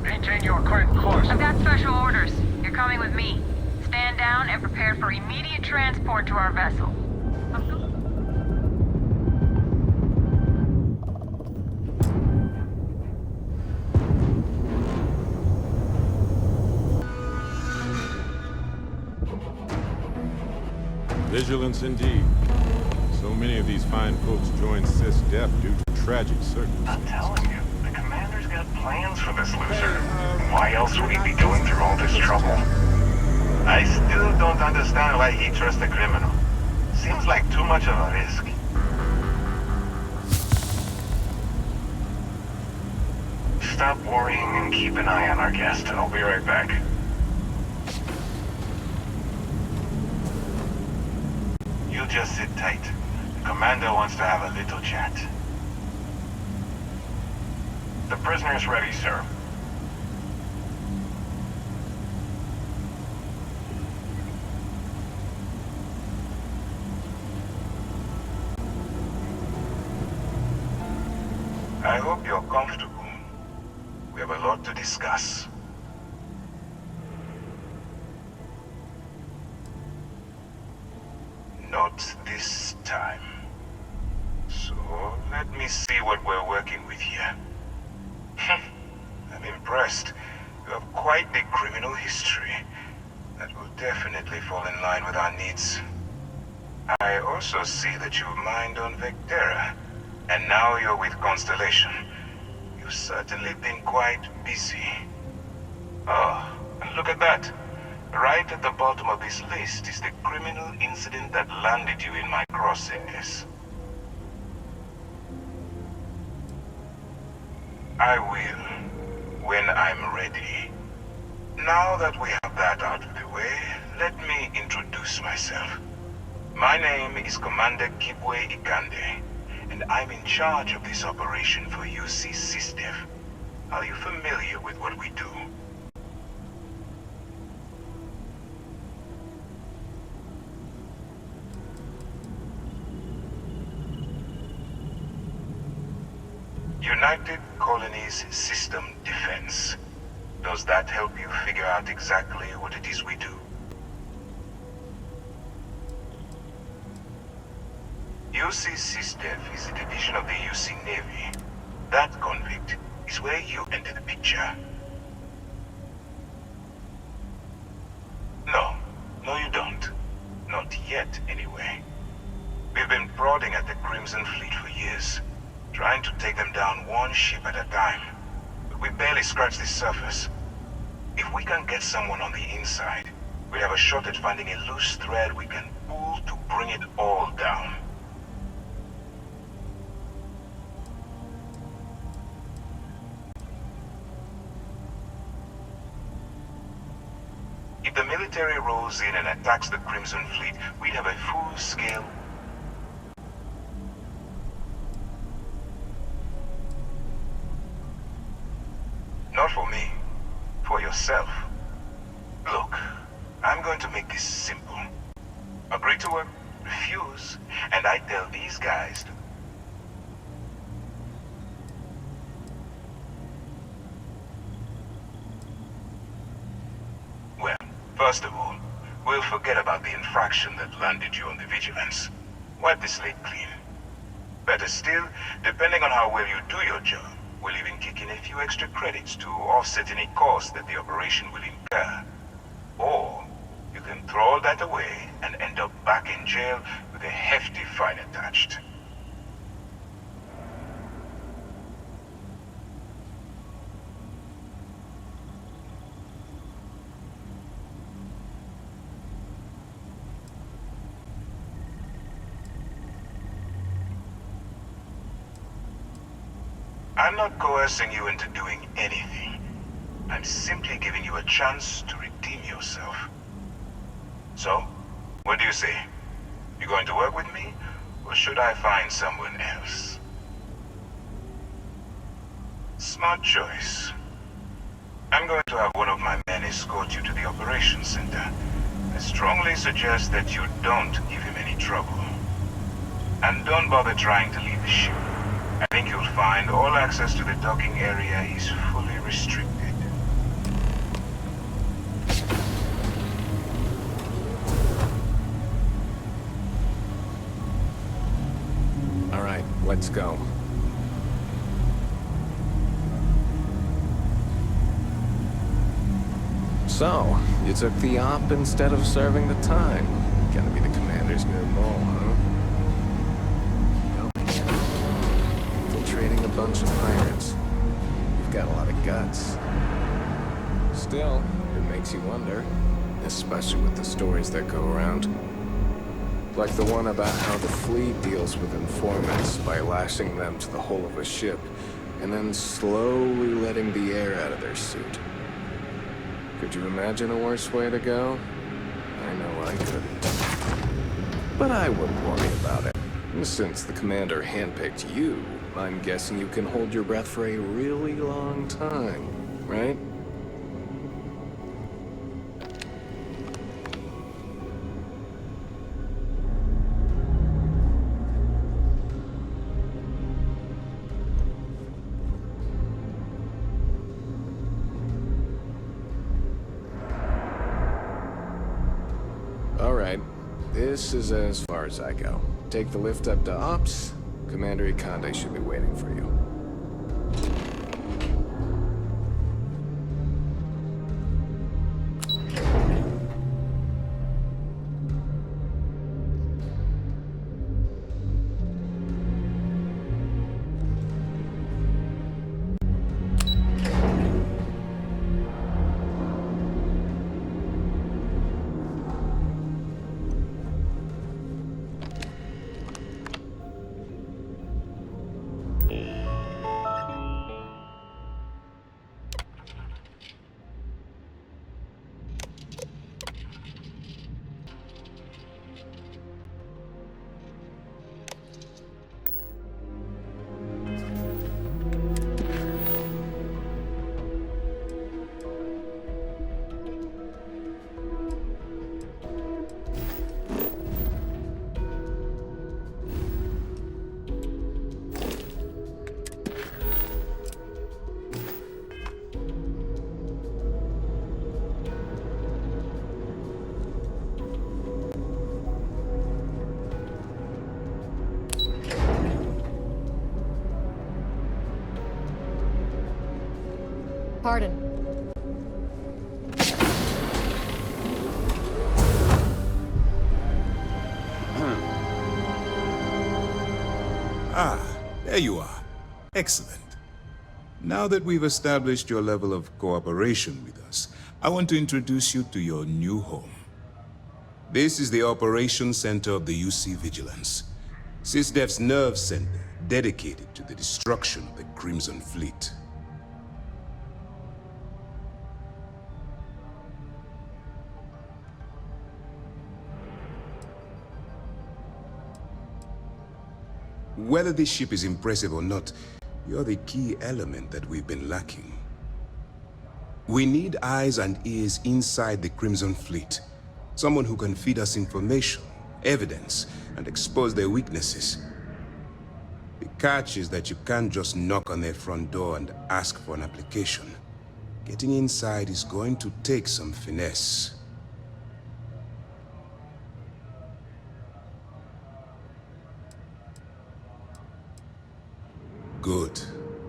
Maintain your current course. I've got special orders. You're coming with me. Stand down and prepare for immediate transport to our vessel. Vigilance indeed. So many of these fine folks join SysDef due to tragic circumstances. I'm telling you, the commander's got plans for this loser. Why else would he be going through all this trouble? I still don't understand why he trusts a criminal. Seems like too much of a risk. Stop worrying and keep an eye on our guest. I'll be right back. You just sit tight. The commander wants to have a little chat. The prisoner's ready, sir. I hope you're comfortable. We have a lot to discuss. Not this time. So, let me see what we're working with here. I'm impressed. You have quite the criminal history. That will definitely fall in line with our needs. I also see that you mined on Vectera, and now you're with Constellation. You've certainly been quite busy. Oh, and look at that. Right at the bottom of this list is the criminal incident that landed you in my crosshairs. I will, when I'm ready. Now that we have that out of the way, let me introduce myself. My name is Commander Kibwe Ikande, and I'm in charge of this operation for UC SysDef. Are you familiar with what we do? United Colonies System Defense. Does that help you figure out exactly what it is we do? UC SysDef is a division of the UC Navy. That convict is where you enter the picture. No, you don't. Not yet, anyway. We've been prodding at the Crimson Fleet for years, trying to take them down one ship at a time. But we barely scratched the surface. If we can get someone on the inside, we have a shot at finding a loose thread we can pull to bring it all down. If the military rolls in and attacks the Crimson Fleet, we'd have a full-scale... Not for me. For yourself. Look, I'm going to make this simple. Agree to work, refuse, and I tell these guys to... Well, first of all, we'll forget about the infraction that landed you on the Vigilance. Wipe the slate clean. Better still, depending on how well you do your job, we'll even kick in a few extra credits to offset any cost that the operation will incur. Or, you can throw all that away and end up back in jail with a hefty fine attached. I'm not coercing you into doing anything. I'm simply giving you a chance to redeem yourself. So, what do you say? You going to work with me, or should I find someone else? Smart choice. I'm going to have one of my men escort you to the operations center. I strongly suggest that you don't give him any trouble. And don't bother trying to leave the ship. I think you'll find all access to the docking area is fully restricted. Let's go. So, you took the op instead of serving the time. Gonna be the commander's new role, huh? Infiltrating a bunch of pirates. You've got a lot of guts. Still, it makes you wonder, especially with the stories that go around. Like the one about how the fleet deals with informants by lashing them to the hull of a ship, and then slowly letting the air out of their suit. Could you imagine a worse way to go? I know I couldn't. But I wouldn't worry about it. Since the commander handpicked you, I'm guessing you can hold your breath for a really long time, right? Alright, this is as far as I go. Take the lift up to Ops. Commander Ikande should be waiting for you. Pardon. Ah, there you are. Excellent. Now that we've established your level of cooperation with us, I want to introduce you to your new home. This is the Operations Center of the UC Vigilance, SysDef's nerve center dedicated to the destruction of the Crimson Fleet. Whether this ship is impressive or not, you're the key element that we've been lacking. We need eyes and ears inside the Crimson Fleet. Someone who can feed us information, evidence, and expose their weaknesses. The catch is that you can't just knock on their front door and ask for an application. Getting inside is going to take some finesse. Good.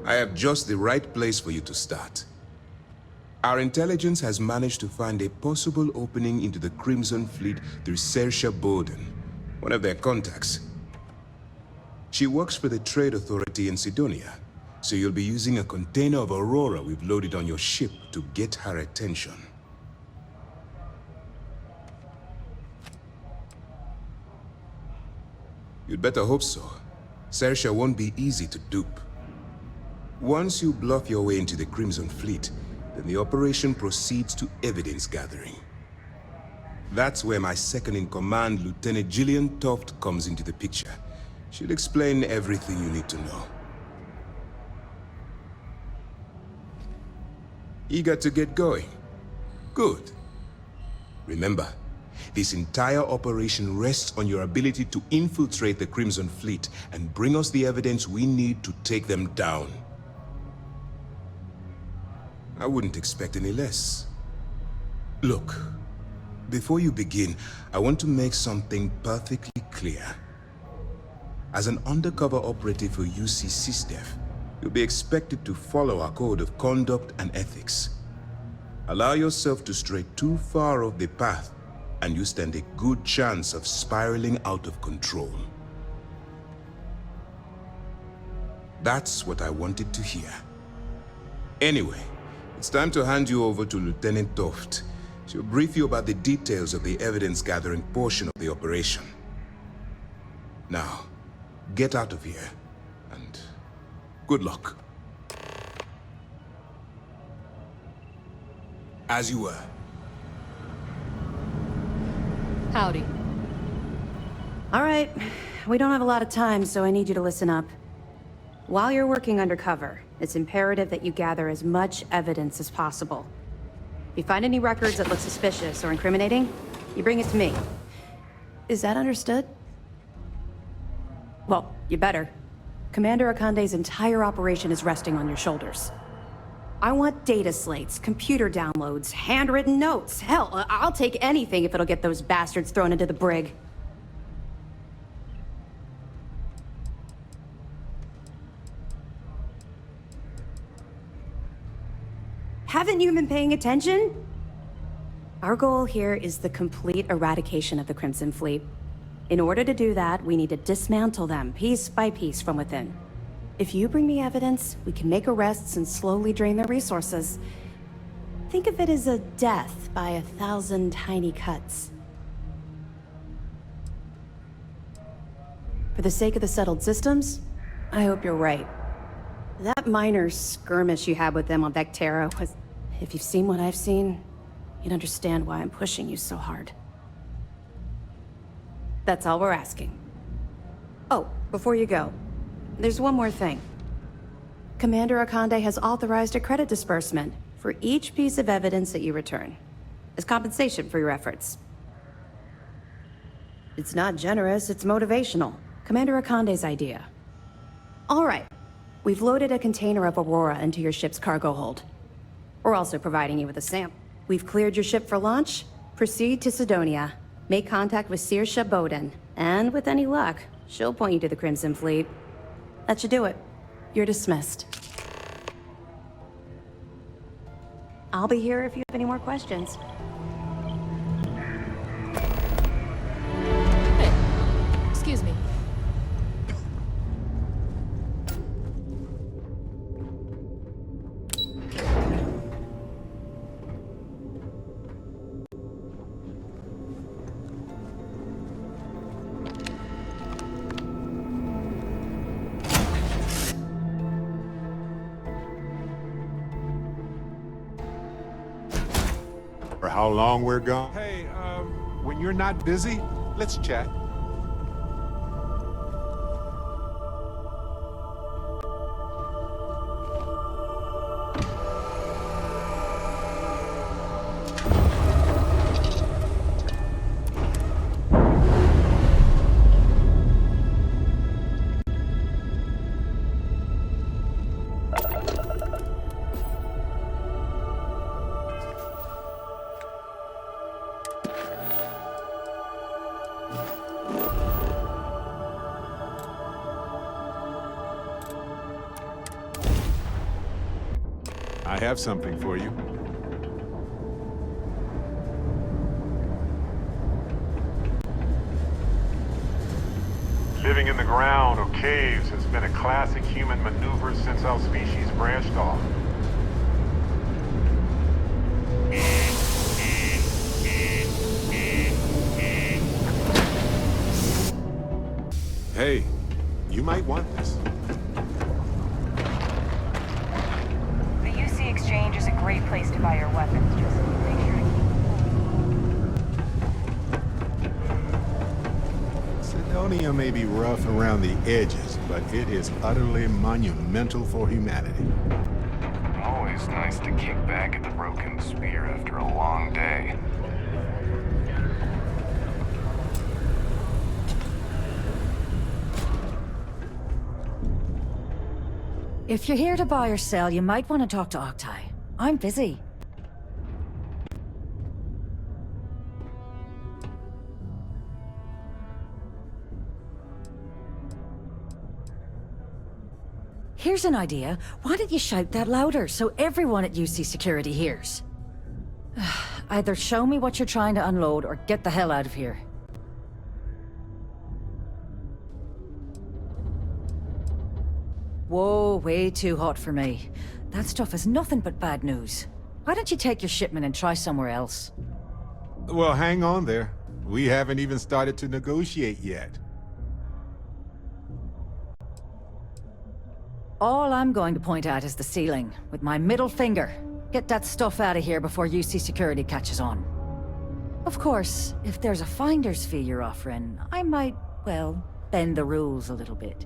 I have just the right place for you to start. Our intelligence has managed to find a possible opening into the Crimson Fleet through Saoirse Bowden, one of their contacts. She works for the Trade Authority in Sidonia, so you'll be using a container of Aurora we've loaded on your ship to get her attention. You'd better hope so. Saoirse won't be easy to dupe. Once you bluff your way into the Crimson Fleet, then the operation proceeds to evidence gathering. That's where my second-in-command, Lieutenant Gillian Toft, comes into the picture. She'll explain everything you need to know. Eager to get going? Good. Remember, this entire operation rests on your ability to infiltrate the Crimson Fleet and bring us the evidence we need to take them down. I wouldn't expect any less. Look, before you begin, I want to make something perfectly clear. As an undercover operative for UC SysDef, you'll be expected to follow our code of conduct and ethics. Allow yourself to stray too far off the path, and you stand a good chance of spiraling out of control. That's what I wanted to hear. Anyway, it's time to hand you over to Lieutenant Toft. She'll brief you about the details of the evidence-gathering portion of the operation. Now, get out of here, and good luck. As you were. Howdy. All right, we don't have a lot of time, so I need you to listen up. While you're working undercover, it's imperative that you gather as much evidence as possible. If you find any records that look suspicious or incriminating, you bring it to me. Is that understood? Well, you better. Commander Ikande's entire operation is resting on your shoulders. I want data slates, computer downloads, handwritten notes. Hell, I'll take anything if it'll get those bastards thrown into the brig. Haven't you been paying attention? Our goal here is the complete eradication of the Crimson Fleet. In order to do that, we need to dismantle them piece by piece from within. If you bring me evidence, we can make arrests and slowly drain their resources. Think of it as a death by 1,000 tiny cuts. For the sake of the settled systems, I hope you're right. That minor skirmish you had with them on Vectera was... If you've seen what I've seen, you'd understand why I'm pushing you so hard. That's all we're asking. Oh, before you go, there's one more thing. Commander Ikande has authorized a credit disbursement for each piece of evidence that you return, as compensation for your efforts. It's not generous, it's motivational. Commander Ikande's idea. All right, we've loaded a container of Aurora into your ship's cargo hold. We're also providing you with a sample. We've cleared your ship for launch. Proceed to Sidonia. Make contact with Saoirse Bowden. And with any luck, she'll point you to the Crimson Fleet. That should do it. You're dismissed. I'll be here if you have any more questions. Hey, excuse me. For how long we're gone? Hey, when you're not busy, let's chat. I have something for you. Living in the ground or caves has been a classic human maneuver since our species branched off. Hey, you might want this. The UC Exchange is a great place to buy your weapons. Just make sure to Sidonia may be rough around the edges, but it is utterly monumental for humanity. Always nice to kick back at the broken spear after a long day. If you're here to buy or sell, you might want to talk to Octai. I'm busy. Here's an idea. Why don't you shout that louder so everyone at UC Security hears? Either show me what you're trying to unload or get the hell out of here. Whoa, way too hot for me. That stuff is nothing but bad news. Why don't you take your shipment and try somewhere else? Well, hang on there. We haven't even started to negotiate yet. All I'm going to point at is the ceiling, with my middle finger. Get that stuff out of here before UC Security catches on. Of course, if there's a finder's fee you're offering, I might, well, bend the rules a little bit.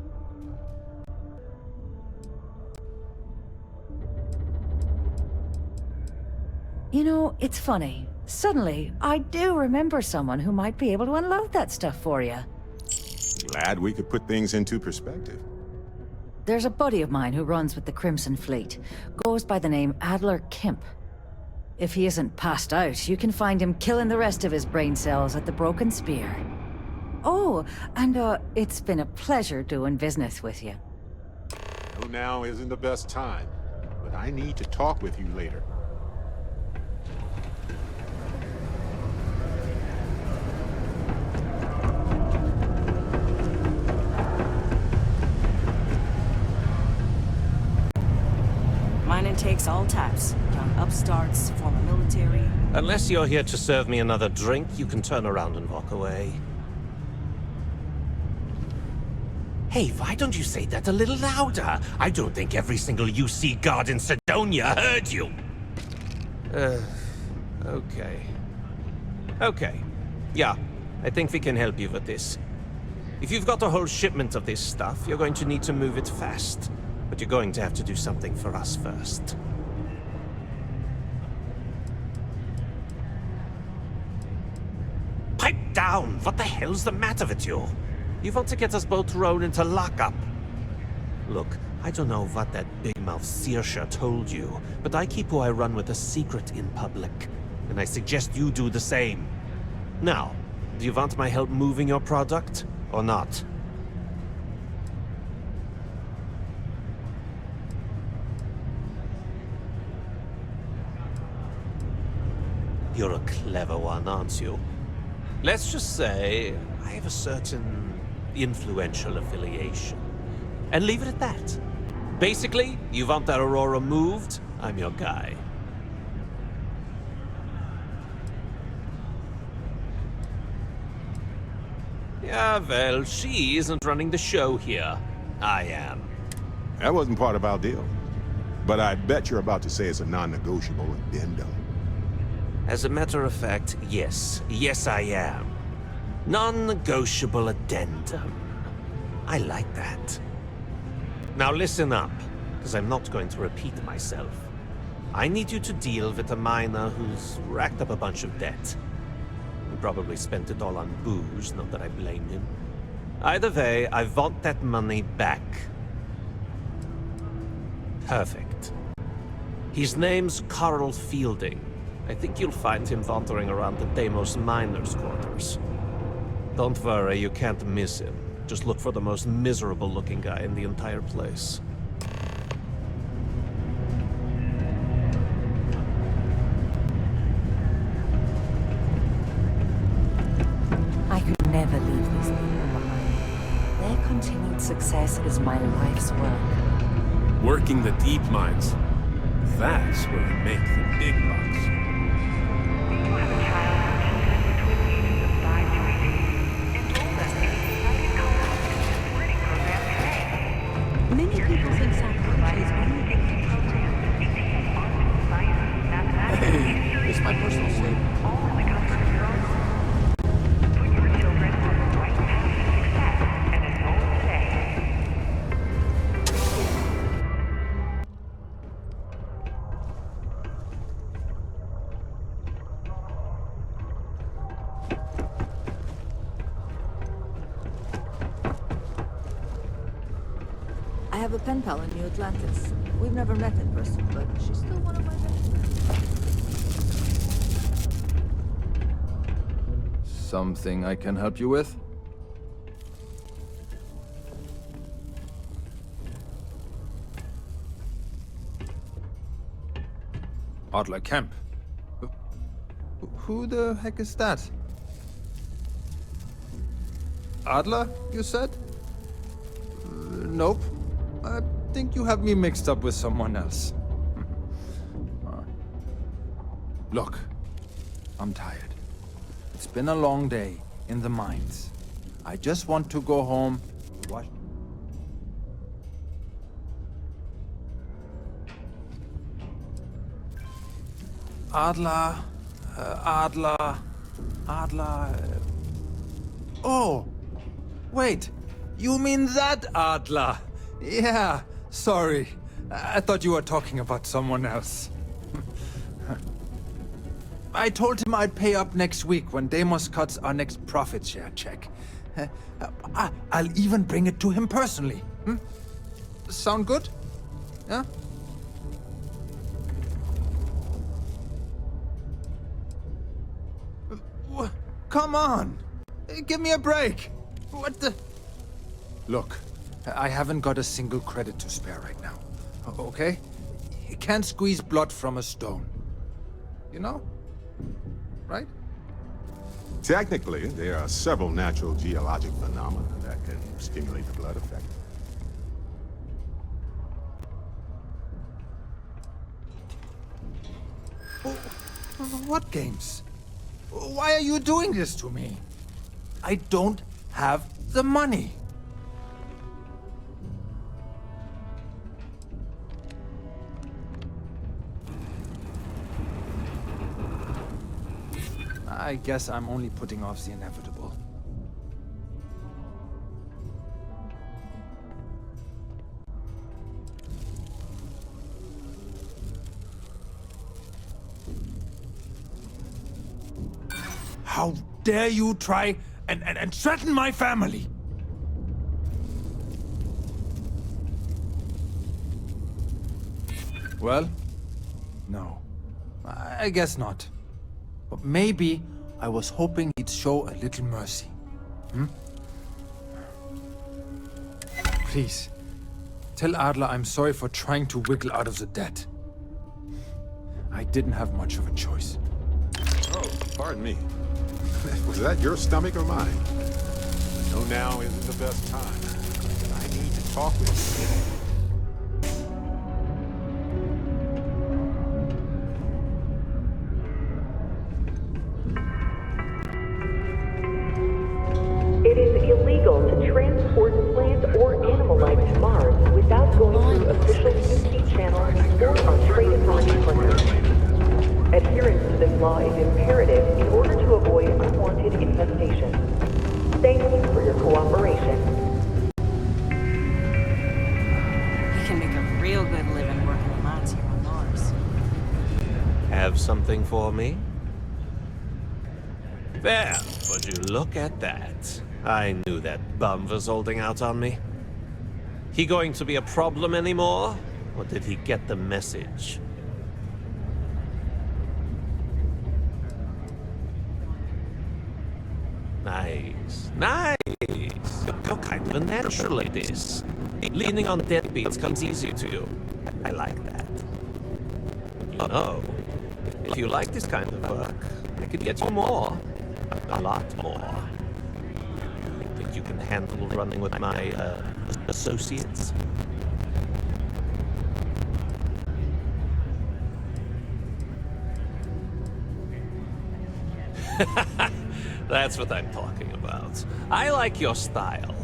You know, it's funny. Suddenly, I do remember someone who might be able to unload that stuff for you. Glad we could put things into perspective. There's a buddy of mine who runs with the Crimson Fleet. Goes by the name Adler Kemp. If he isn't passed out, you can find him killing the rest of his brain cells at the Broken Spear. Oh, and it's been a pleasure doing business with you. No, now isn't the best time, but I need to talk with you later. Mining takes all types. Young upstarts, former military. Unless you're here to serve me another drink, you can turn around and walk away. Hey, why don't you say that a little louder? I don't think every single UC guard in Sidonia heard you. Okay. Okay. Yeah, I think we can help you with this. If you've got a whole shipment of this stuff, you're going to need to move it fast. But you're going to have to do something for us first. Pipe down! What the hell's the matter with you? You want to get us both thrown into lockup? Look, I don't know what that big-mouth Saoirse told you, but I keep who I run with a secret in public. And I suggest you do the same. Now, do you want my help moving your product, or not? You're a clever one, aren't you? Let's just say I have a certain influential affiliation. And leave it at that. Basically, you want that Aurora moved, I'm your guy. Yeah, well, she isn't running the show here. I am. That wasn't part of our deal. But I bet you're about to say it's a non-negotiable addendum. As a matter of fact, yes. Yes, I am. Non-negotiable addendum. I like that. Now listen up, because I'm not going to repeat myself. I need you to deal with a miner who's racked up a bunch of debt. He probably spent it all on booze, not that I blame him. Either way, I want that money back. Perfect. His name's Carl Fielding. I think you'll find him wandering around the Deimos miners' quarters. Don't worry, you can't miss him. Just look for the most miserable-looking guy in the entire place. I could never leave these people behind. Their continued success is my life's work. Working the deep mines. That's where we make the big bucks. Many people think psychology is only good for protest. Hey, it's my personal statement. Put your children on the right path to success and enroll today. I have a pen pal in New Atlantis. We've never met in person, but she's still one of my best. Something I can help you with? Adler Kemp. Who the heck is that? Adler, you said? Nope. I think you have me mixed up with someone else. Look, I'm tired. It's been a long day in the mines. I just want to go home. What? Adler. Oh! Wait! You mean that Adler? Yeah, sorry. I thought you were talking about someone else. I told him I'd pay up next week when Deimos cuts our next profit share check. I'll even bring it to him personally. Sound good? Yeah? Come on! Give me a break! What the... Look, I haven't got a single credit to spare right now. Okay? You can't squeeze blood from a stone. You know? Right? Technically, there are several natural geologic phenomena that can stimulate the blood effect. What games? Why are you doing this to me? I don't have the money. I guess I'm only putting off the inevitable. How dare you try and threaten my family? Well, no. I guess not. But maybe I was hoping he'd show a little mercy. Please, tell Adler I'm sorry for trying to wiggle out of the debt. I didn't have much of a choice. Oh, pardon me. Was that your stomach or mine? I know now isn't the best time. I need to talk with you. It is illegal to transport plants or animal life to Mars without going through official UC channels or on trade authority partners. Adherence to this law is imperative in order to avoid unwanted infestation. Thank you for your cooperation. You can make a real good living working the mines here on Mars. Have something for me? There, would you look at that? I knew that bum was holding out on me. He going to be a problem anymore? Or did he get the message? Nice. Nice! You're kind of a natural at this. Leaning on deadbeats comes easier to you. I like that. You know, if you like this kind of work, I could get you more. A lot more. Think you can handle running with my, associates? That's what I'm talking about. I like your style.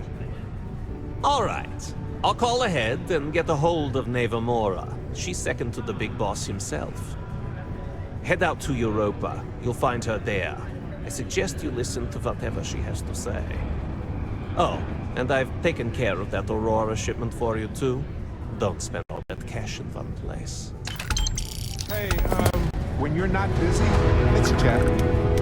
All right. I'll call ahead and get a hold of Nevamora. She's second to the big boss himself. Head out to Europa. You'll find her there. I suggest you listen to whatever she has to say. Oh, and I've taken care of that Aurora shipment for you too. Don't spend all that cash in one place. Hey, when you're not busy, let's chat.